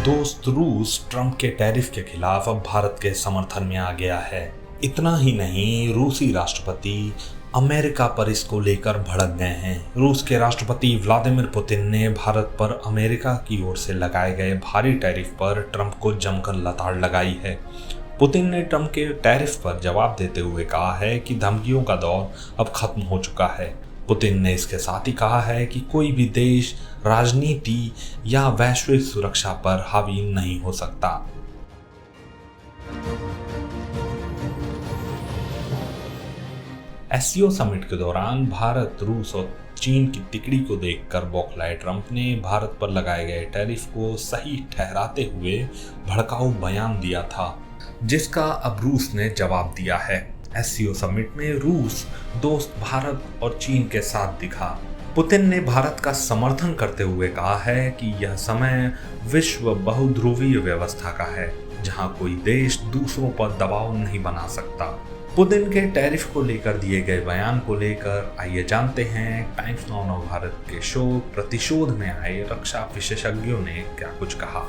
दोस्त रूस ट्रंप के टैरिफ के खिलाफ अब भारत के समर्थन में आ गया है। इतना ही नहीं, रूसी राष्ट्रपति अमेरिका पर इसको लेकर भड़क गए हैं। रूस के राष्ट्रपति व्लादिमीर पुतिन ने भारत पर अमेरिका की ओर से लगाए गए भारी टैरिफ पर ट्रंप को जमकर लताड़ लगाई है। पुतिन ने ट्रंप के टैरिफ पर जवाब देते हुए कहा है कि धमकियों का दौर अब खत्म हो चुका है। पुतिन ने इसके साथ ही कहा है कि कोई भी देश राजनीति या वैश्विक सुरक्षा पर हावी नहीं हो सकता। एससीओ समिट के दौरान भारत, रूस और चीन की तिकड़ी को देखकर बौखलाए ट्रंप ने भारत पर लगाए गए टैरिफ को सही ठहराते हुए भड़काऊ बयान दिया था, जिसका अब रूस ने जवाब दिया है। एससीओ समिट में रूस दोस्त भारत और चीन के साथ दिखा। पुतिन ने भारत का समर्थन करते हुए कहा है कि यह समय विश्व बहुध्रुवीय व्यवस्था का है, जहां कोई देश दूसरों पर दबाव नहीं बना सकता। पुतिन के टैरिफ को लेकर दिए गए बयान को लेकर आइए जानते हैं टाइम्स नाउ भारत के शो प्रतिशोध में आए रक्षा विशेषज्ञों ने क्या कुछ कहा।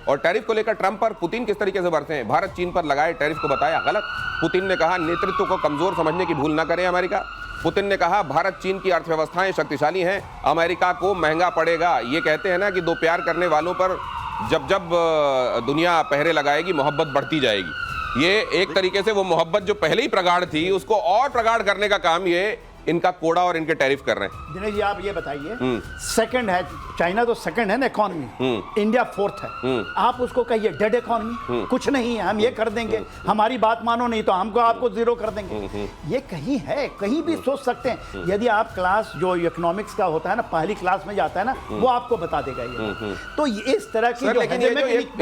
और टैरिफ को लेकर ट्रंप पर पुतिन किस तरीके से बरसे हैं। भारत चीन पर लगाए टैरिफ को बताया गलत। पुतिन ने कहा नेतृत्व को कमजोर समझने की भूल न करे अमेरिका। पुतिन ने कहा भारत चीन की अर्थव्यवस्थाएं शक्तिशाली हैं, अमेरिका को महंगा पड़ेगा। ये कहते हैं ना कि दो प्यार करने वालों पर जब जब दुनिया पहरे लगाएगी मोहब्बत बढ़ती जाएगी। ये एक तरीके से वो मोहब्बत जो पहले ही प्रगाढ़ थी उसको और प्रगाढ़ करने का काम ये इनका कोड़ा और इनके टैरिफ कर रहे हैं। दिनेश जी आप ये बताइए, सेकंड है चाइना, तो सेकंड है ना इकोनॉमी, इंडिया फोर्थ है। आप उसको कहिए डेड इकोनॉमी, कुछ नहीं है, हम ये कर देंगे, हमारी बात मानो नहीं तो हमको आपको जीरो कर देंगे। ये कहीं है, कहीं भी सोच सकते हैं। यदि आप क्लास जो इकोनॉमिक्स का होता है ना, पहली क्लास में जाता है ना, वो आपको बता देगा ये। तो इस तरह की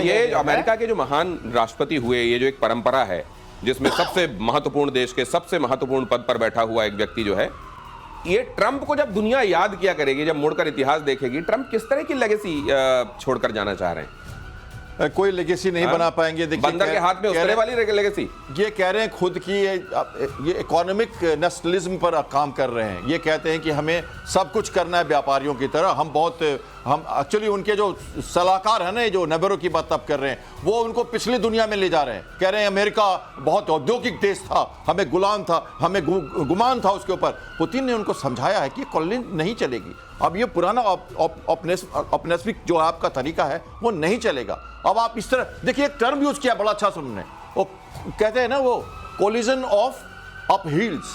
ये अमेरिका के जो महान राष्ट्रपति हुए, ये जो एक परंपरा है जिसमें सबसे महत्वपूर्ण देश के सबसे महत्वपूर्ण पद पर बैठा हुआ एक व्यक्ति जो है, ये ट्रंप को जब दुनिया याद किया करेगी, जब मुड़कर इतिहास देखेगी, ट्रंप किस तरह की लेगेसी छोड़कर जाना चाह रहे हैं? कोई लेगेसी नहीं बना पाएंगे। देखिए बंदर के हाथ में उतरने वाली लेगेसी। ये कह रहे हैं खुद की ये इकोनॉमिक नेशनलिज्म पर काम कर रहे हैं। ये कहते हैं कि हमें सब कुछ करना है व्यापारियों की तरह। हम एक्चुअली उनके जो सलाहकार है ना, जो नेबरो की बात अब कर रहे हैं, वो उनको पिछली दुनिया में ले जा रहे हैं। कह रहे हैं अमेरिका बहुत औद्योगिक देश था, हमें गुलाम था, हमें गुमान था उसके ऊपर। पुतिन ने उनको समझाया है कि कॉलोनी नहीं चलेगी। अब ये पुराना औपनिवेशिक जो आपका तरीका है वो नहीं चलेगा। अब आप इस तरह देखिए, एक टर्म यूज किया बड़ा अच्छा सुनने, वो कहते हैं ना, वो कोलिजन ऑफ अपहील्स।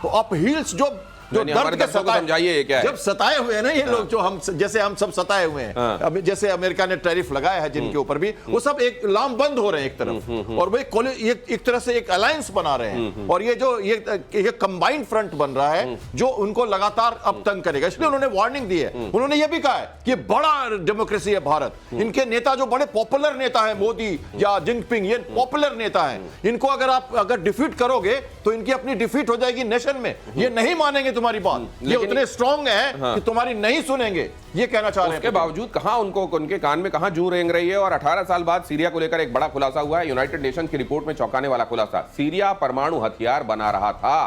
तो अपहील्स जो दर्द के समझाइए क्या है? जब सताए हुए हैं ना ये लोग, जो हम सब सताए हुए हैं, जैसे अमेरिका ने टैरिफ लगाया है जिनके ऊपर भी, वो सब एक लामबंद हो रहे हैं एक तरफ, और वो एक तरह से एक अलायंस बना रहे हैं। और ये जो ये कंबाइंड फ्रंट बन रहा है जो उनको लगातार अब तंग करेगा। इसलिए उन्होंने वार्निंग दी है। उन्होंने ये भी कहा है कि बड़ा डेमोक्रेसी है भारत। इनके नेता जो बड़े पॉपुलर नेता है, मोदी या जिनपिंग, ये पॉपुलर नेता है। इनको अगर डिफीट करोगे तो इनकी अपनी डिफीट हो जाएगी नेशन में। ये नहीं मानेंगे तुम्हारी बात, ये उतने स्ट्रांग हैं कि तुम्हारी नहीं सुनेंगे, ये कहना चाह रहे हैं। उसके बावजूद कहां उनके कान में कहां जू रेंग रही है। और 18 साल बाद सीरिया को लेकर एक बड़ा खुलासा हुआ है। यूनाइटेड नेशन की रिपोर्ट में चौंकाने वाला खुलासा। सीरिया परमाणु हथियार बना रहा था।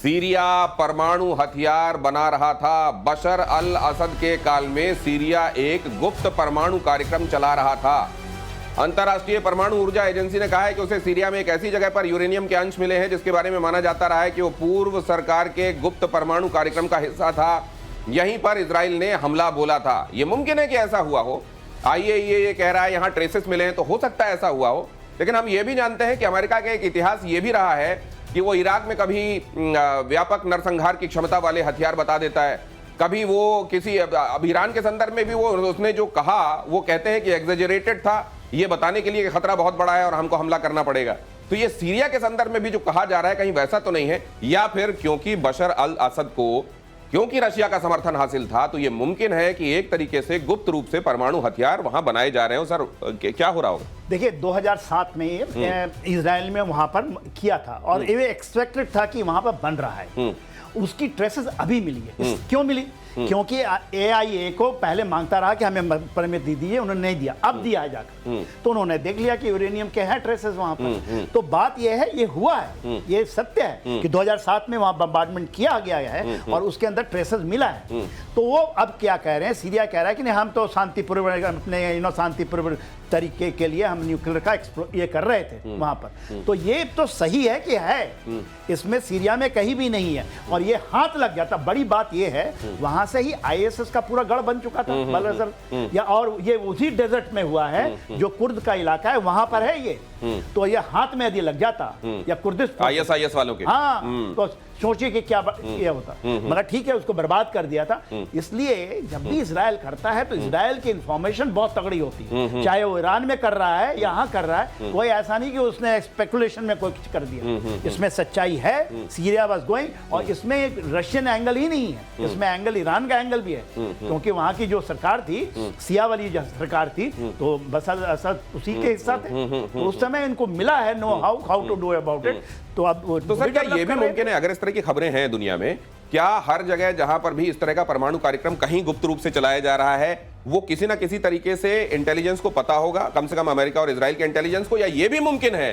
सीरिया परमाणु हथियार बना रहा था। बशर अल असद के काल में सीरिया एक गुप्त परमाणु कार्यक्रम चला रहा था। अंतर्राष्ट्रीय परमाणु ऊर्जा एजेंसी ने कहा है कि उसे सीरिया में एक ऐसी जगह पर यूरेनियम के अंश मिले हैं जिसके बारे में माना जाता रहा है कि वो पूर्व सरकार के गुप्त परमाणु कार्यक्रम का हिस्सा था। यहीं पर इजराइल ने हमला बोला था। ये मुमकिन है कि ऐसा हुआ हो। आईएईए ये कह रहा है यहाँ ट्रेसेस मिले हैं, तो हो सकता है ऐसा हुआ हो। लेकिन हम ये भी जानते हैं कि अमेरिका का एक इतिहास ये भी रहा है कि वो इराक में कभी व्यापक नरसंहार की क्षमता वाले हथियार बता देता है, कभी वो किसी अब ईरान के संदर्भ में भी वो उसने जो कहा वो कहते हैं कि एग्जेजरेटेड था, ये बताने के लिए कि खतरा बहुत बड़ा है और हमको हमला करना पड़ेगा। तो ये सीरिया के संदर्भ में भी जो कहा जा रहा है कहीं वैसा तो नहीं है, या फिर क्योंकि बशर अल असद को क्योंकि रशिया का समर्थन हासिल था तो ये मुमकिन है कि एक तरीके से गुप्त रूप से परमाणु हथियार वहां बनाए जा रहे हो। सर क्या हो रहा होगा? देखिए 2007 में इजराइल में वहां पर किया था और ये एक्सपेक्टेड था कि वहां पर बन रहा है। उसकी ट्रेसेस अभी मिली है। क्यों मिली? क्योंकि AIA को पहले मांगता रहा कि हमें परमिट दे दीजिए, उन्होंने नहीं दिया, अब दिया है जाकर। तो उन्होंने देख लिया कि यूरेनियम के हैं ट्रेसेस वहां पर। तो बात यह है, ये हुआ है, ये सत्य है कि 2007 में वहां बम्बार्डमेंट किया गया है और उसके अंदर ट्रेसेस मिला है। तो वो अब क्या कह रहे हैं, सीरिया कह रहा है कि नहीं, हम तो शांतिपूर्ण अपने शांतिपूर्ण तरीके के लिए हम न्यूक्लियर का ये कर रहे थे वहां पर। तो ये तो सही है कि है, इसमें सीरिया में कहीं भी नहीं है और ये हाथ लग जाता। बड़ी बात ये है, वहां से ही ISS का पूरा गढ़ बन चुका था बलरसर, या और ये उसी डेजर्ट में हुआ है जो कुर्द का इलाका है, वहां पर है ये। तो ये हाथ में यदि लग जाता या कुर्दिस्तान ISIS वालों के, हाँ, तो सोचिए कि क्या ये होता। मगर ठीक है, उसको बर्बाद कर दिया था। इसलिए जब भी इजराइल करता है तो इजराइल की इंफॉर्मेशन बहुत तगड़ी होती है, चाहे वो ईरान में कर रहा है, यहाँ कर रहा है, कोई ऐसा नहीं कि उसने स्पेकुलेशन में कोई कुछ कर दिया। इसमें सच्चाई है, सीरिया वाज गोइंग, और इसमें एक रशियन एंगल ही नहीं है, इसमें एंगल ईरान का एंगल भी है, क्योंकि वहां की जो सरकार थी, सिया वाली जो सरकार थी, तो बशर असद उसी के हिस्सा थे। तो उस समय इनको मिला है know how to do about it. तो अब तो सर क्या ये भी मुमकिन है, अगर इस तरह की खबरें हैं दुनिया में, क्या हर जगह जहां पर भी इस तरह का परमाणु कार्यक्रम कहीं गुप्त रूप से चलाया जा रहा है, वो किसी ना किसी तरीके से इंटेलिजेंस को पता होगा, कम से कम अमेरिका और इजराइल के इंटेलिजेंस को? या ये भी मुमकिन है,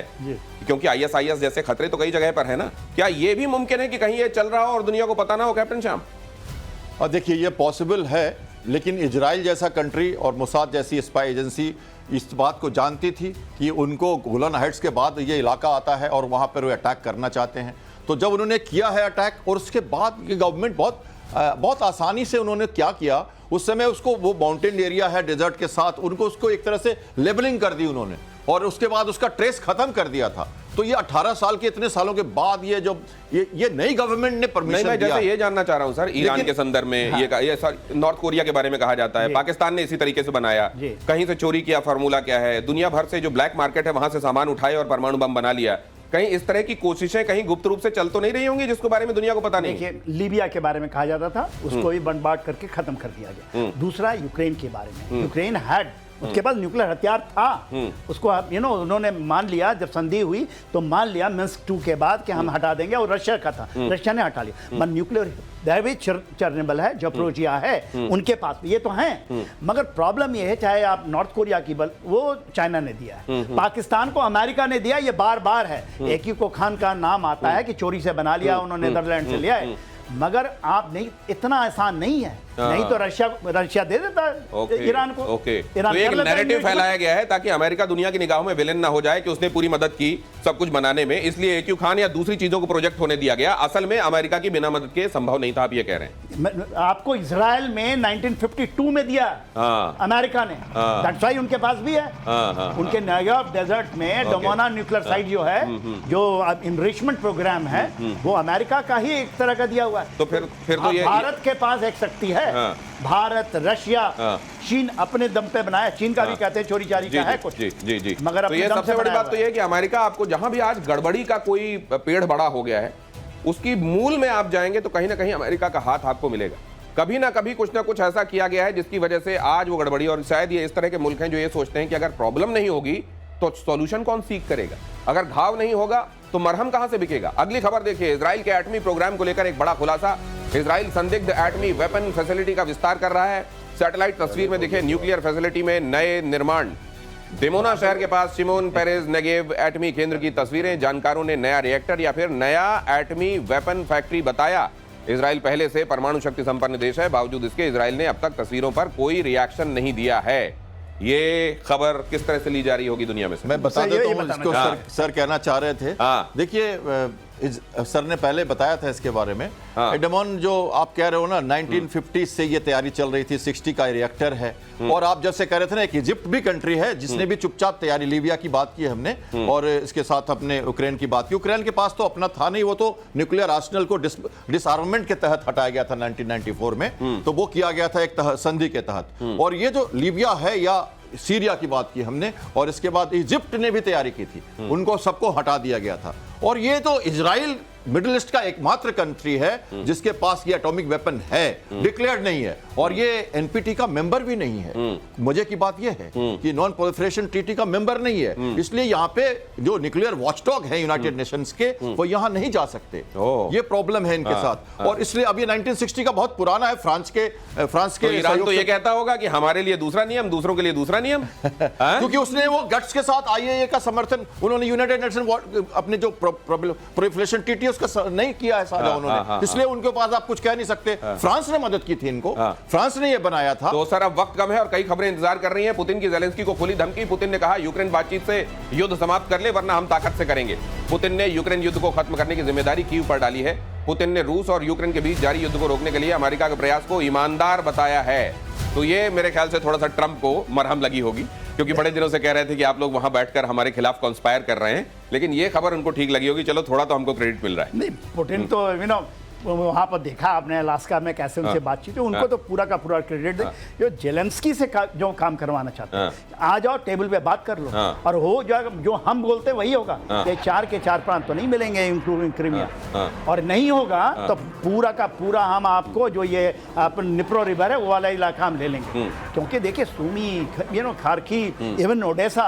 क्योंकि ISIS जैसे खतरे तो कई जगह पर है ना, क्या ये भी मुमकिन है कि कहीं ये चल रहा हो और दुनिया को पता ना हो, कैप्टन श्याम? और देखिए, ये पॉसिबल है, लेकिन इजराइल जैसा कंट्री और मोसाद जैसी स्पाई एजेंसी इस बात को जानती थी कि उनको गोलन हाइट्स के बाद ये इलाका आता है और वहाँ पर वो अटैक करना चाहते हैं। तो जब उन्होंने किया है अटैक, और उसके बाद ये गवर्नमेंट बहुत आसानी से उन्होंने क्या किया, उस समय उसको, वो माउंटेन एरिया है डेजर्ट के साथ, उनको उसको एक तरह से लेबलिंग कर दी उन्होंने, और उसके बाद उसका ट्रेस खत्म कर दिया था। तो ये 18 साल के, इतने सालों के बाद ये जो ये नई गवर्नमेंट ने परमिशन मैं दिया। जैसे ये जानना चाह रहा हूं सर, ईरान के संदर्भ में हाँ। ये नॉर्थ कोरिया के बारे में कहा जाता है, पाकिस्तान ने इसी तरीके से बनाया, कहीं से चोरी किया, फार्मूला क्या है, दुनिया भर से जो ब्लैक मार्केट है वहां से सामान उठाए और परमाणु बम बना लिया। कहीं इस तरह की कोशिशें कहीं गुप्त रूप से चल तो नहीं रही होंगी जिसके बारे में दुनिया को पता नहीं? देखिए, लीबिया के बारे में कहा जाता था, उसको भी बमबार्ड करके खत्म कर दिया गया। दूसरा, यूक्रेन के बारे में, यूक्रेन हैड, उसके पास न्यूक्लियर हथियार था, उसको उन्होंने मान लिया, जब संधि हुई तो मान लिया मिन्स्क 2 के बाद कि हम हटा देंगे, और रशिया का था, रशिया ने हटा लिया। पर न्यूक्लियर चर्नेबल है, जोप्रोजिया है, उनके पास ये तो हैं। मगर प्रॉब्लम ये है, चाहे आप नॉर्थ कोरिया की वो चाइना ने दिया है, पाकिस्तान को अमेरिका ने दिया, ये बार बार है। एक ही को खान का नाम आता है कि चोरी से बना लिया, उन्होंने नीदरलैंड से लिया है, मगर आप नहीं, इतना आसान नहीं है। नहीं तो रशिया दे देता ईरान को। तो एक नैरेटिव फैलाया गया है ताकि अमेरिका दुनिया की निगाहों में विलेन ना हो जाए कि उसने पूरी मदद की सब कुछ बनाने में, इसलिए AQ खान या दूसरी चीजों को प्रोजेक्ट होने दिया गया। असल में अमेरिका की बिना मदद के संभव नहीं था, आप ये कह रहे हैं? आपको इजराइल में 1952 में दिया अमेरिका ने, दैट्स व्हाई उनके पास भी है। उनके नेगेव डेजर्ट में डोमोना न्यूक्लियर साइट जो है, जो इनरिचमेंट प्रोग्राम है, वो अमेरिका का ही एक तरह का दिया हुआ है। तो फिर तो ये भारत के पास एक शक्ति है। भारत, रशिया, चीन अपने दम पे बनाया, चीन का भी कहते हैं चोरी चारी का है कुछ। जी। मगर तो ये सबसे बड़ी बात तो ये है कि अमेरिका आपको जहां भी आज गड़बड़ी का कोई पेड़ बड़ा हो गया है, उसकी मूल में आप जाएंगे तो कहीं ना कहीं अमेरिका का हाथ आपको मिलेगा। कभी ना कभी कुछ ना कुछ ऐसा किया गया है जिसकी वजह से आज वो गड़बड़ी, और शायद ये इस तरह के मुल्क हैं जो ये सोचते हैं कि अगर प्रॉब्लम नहीं होगी तो सॉल्यूशन कौन सीख करेगा, अगर घाव नहीं होगा तो मरहम कहां से बिकेगा। अगली खबर देखिए, इजराइल के एटमी प्रोग्राम को लेकर एक बड़ा खुलासा। इजराइल संदिग्ध एटमी वेपन फैसिलिटी का विस्तार कर रहा है। सैटेलाइट तस्वीर में दिखे न्यूक्लियर फैसिलिटी में नए निर्माण। दिमोना शहर के पास शिमोन पेरेज नेगेव एटमी केंद्र की तस्वीरें। जानकारों ने नया रिएक्टर या फिर नया एटमी वेपन फैक्ट्री बताया। इजराइल पहले से परमाणु शक्ति संपन्न देश है, बावजूद इसके इजराइल ने अब तक तस्वीरों पर कोई रिएक्शन नहीं दिया है। ये खबर किस तरह से ली जा रही होगी दुनिया में से? मैं बता देता हूं, इसको सर कहना चाह रहे थे। देखिए, सर ने पहले बताया था इसके बारे में। एडमॉन जो आप कह रहे हो ना, 1950 से ये तैयारी चल रही थी, 60 का रिएक्टर है। और आप जैसे कह रहे थे ना, एक इजिप्ट भी कंट्री है जिसने भी चुपचाप तैयारी, लीबिया की बात की हमने, और इसके साथ अपने यूक्रेन की बात की। यूक्रेन के पास तो अपना था नहीं, वो तो न्यूक्लियर आर्सेनल को डिसआर्ममेंट के तहत हटाया गया था 1994 में, तो वो किया गया था एक संधि के तहत। और ये जो लीबिया है या सीरिया की बात की हमने, और इसके बाद इजिप्ट ने भी तैयारी की थी, उनको सबको हटा दिया गया था। और ये तो इजराइल मिडिल ईस्ट का एकमात्र कंट्री है जिसके पास ये एटॉमिक वेपन है, डिक्लेयर्ड नहीं है, और ये एनपीटी का मेंबर भी नहीं है। मजे की बात ये है कि नॉन प्रोलिफरेशन ट्रीटी का मेंबर नहीं है, इसलिए यहाँ पे जो न्यूक्लियर वॉचडॉग है यूनाइटेड नेशंस के, वो यहाँ नहीं जा सकते। ये प्रॉब्लम है इनके साथ, और इसलिए अब ये 1960 का बहुत पुराना है। फ्रांस के तो ईरान तो ये कहता होगा कि हमारे लिए दूसरा नियम, दूसरों के लिए दूसरा नियम, क्योंकि उसने वो गट्स के साथ आईएए का समर्थन, उन्होंने यूनाइटेड नेशन अपने जो प्रोलिफरेशन ट्रीटी उसका नहीं किया है साझा उन्होंने, इसलिए उनके पास आप कुछ कह नहीं सकते। फ्रांस ने मदद की थी इनको, फ्रांस ने ये बनाया था। तो सर अब वक्त कम है और कई खबरें इंतजार कर रही हैं। पुतिन की ज़ेलेंस्की को खुली धमकी। पुतिन ने कहा यूक्रेन बातचीत से युद्ध समाप्त कर ले वरना हम ताकत से करेंगे। पुतिन ने यूक्रेन युद्ध को खत्म करने की जिम्मेदारी कीव पर डाली है। पुतिन ने रूस और यूक्रेन के बीच जारी युद्ध को रोकने के लिए अमेरिका के प्रयास को ईमानदार बताया है। तो ये मेरे ख्याल से थोड़ा सा ट्रंप को मरहम लगी होगी, क्योंकि बड़े दिनों से कह रहे थे कि आप लोग वहां बैठकर हमारे खिलाफ कॉन्स्पायर कर रहे हैं, लेकिन ये खबर उनको ठीक लगी होगी। चलो थोड़ा तो हमको क्रेडिट मिल रहा है। नहीं, पुतिन तो वहां पर देखा आपने अलास्का में कैसे उनसे बातचीत है, उनको तो पूरा का पूरा क्रेडिट दे। जो जेलेंस्की से जो काम करवाना चाहते हैं, आ जाओ टेबल पे बात कर लो और हो जाएगा। जो हम बोलते हैं वही होगा। ये 4 के 4 प्रांत तो नहीं मिलेंगे इंक्लूडिंग क्रीमिया, और नहीं होगा तो पूरा का पूरा हम आपको जो ये निप्रो रिवर है वो वाला इलाका हम ले लेंगे। क्योंकि देखिए सुमी, खारकी, इवन ओडेसा,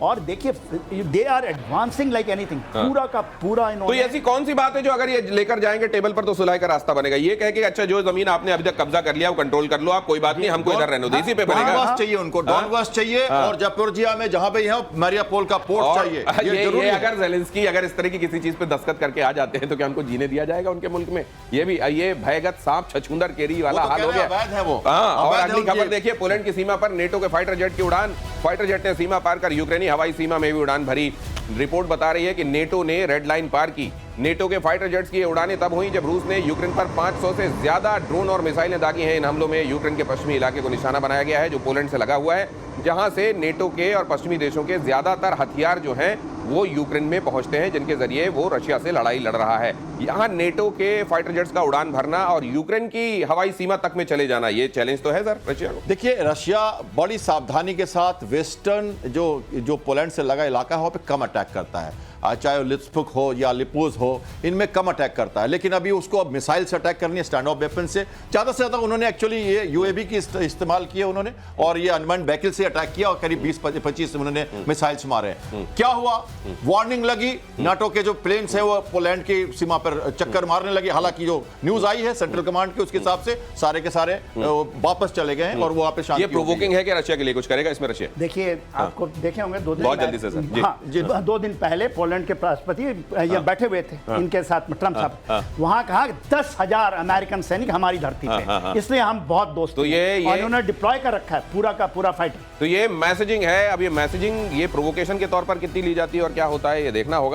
और देखिए they are advancing like anything, पूरा का पूरा। तो ऐसी कौन सी बात है जो अगर ये लेकर जाएंगे टेबल पर तो सुलह का रास्ता बनेगा? ये कह के अच्छा जो जमीन आपने अभी तक कब्जा कर लिया वो कंट्रोल कर लो आप, कोई बात नहीं, हमको इधर रहने दो, इसी पे बनेगा। डॉनबास चाहिए उनको, डॉनबास चाहिए, और जपोर्जिया में जहां पे है मारियापोल का पोर्ट चाहिए। ये अगर ज़ेलेंस्की अगर इस तरह की किसी चीज पे दस्तखत करके आ जाते हैं तो क्या उनको जीने दिया जाएगा उनके मुल्क में? ये भयगत सांप छछूंदर केरी वाला हाल हो गया। और अगली खबर देखिए, पोलैंड की सीमा पर नेटो के फाइटर जेट की उड़ान। फाइटर जेट ने सीमा पार कर यूक्रेनी हवाई सीमा में भी उड़ान भरी। रिपोर्ट बता रही है कि नेटो ने रेड लाइन पार की। नेटो के फाइटर जेट्स की उड़ानें तब हुई जब रूस ने यूक्रेन पर 500 से ज्यादा ड्रोन और मिसाइलें दागी हैं। इन हमलों में यूक्रेन के पश्चिमी इलाके को निशाना बनाया गया है जो पोलैंड से लगा हुआ है, जहां से नेटो के और पश्चिमी देशों के ज्यादातर हथियार जो हैं वो यूक्रेन में पहुंचते हैं, जिनके जरिए वो रशिया से लड़ाई लड़ रहा है। यहाँ नेटो के फाइटर जेट्स का उड़ान भरना और यूक्रेन की हवाई सीमा तक में चले जाना, ये चैलेंज तो है सर रशिया को। देखिए, रशिया बड़ी सावधानी के साथ वेस्टर्न जो पोलैंड से लगा इलाका है वहाँ पे कम अटैक करता है, चाहे लित्सपुक हो या लिपोज हो, इनमें कम अटैक करता है। लेकिन अभी उसको अब मिसाइल से अटैक करनी है, स्टैंड ऑफ वेपन से ज़्यादा उन्होंने एक्चुअली ये यूएवी की इस्तेमाल की है उन्होंने, और ये अनमैन्ड व्हीकल से अटैक किया और करीब 20-25 उन्होंने मिसाइल्स मारे। क्या हुआ? वार्निंग लगी, नाटो के जो प्लेन्स है वो पोलैंड की सीमा पर चक्कर मारने लगे। हालांकि जो न्यूज आई है सेंट्रल कमांड के, उसके हिसाब से सारे के सारे वापस चले गए हैं और वो वहाँ पे शांति। ये प्रोवोकिंग है कि रशिया के लिए कुछ करेगा इसमें रशिया? देखिए, आपको देखे होंगे 2 दिन बहुत जल्दी से सर। हाँ, 2 दिन पहले पोलैंड के राष्ट्रपति ये बैठे हुए थे इनके साथ में, ट्रंप साहब। वहां कहा 10,000 अमेरिकन सैनिक हमारी धरती पे, इसलिए हम बहुत दोस्त। तो ये उन्होंने डिप्लॉय कर रखा है पूरा का पूरा फाइटर। तो ये मैसेजिंग है। अब ये मैसेजिंग ये प्रोवोकेशन के तौर पर कितनी ली जाती है और क्या होता है ये देखना होगा।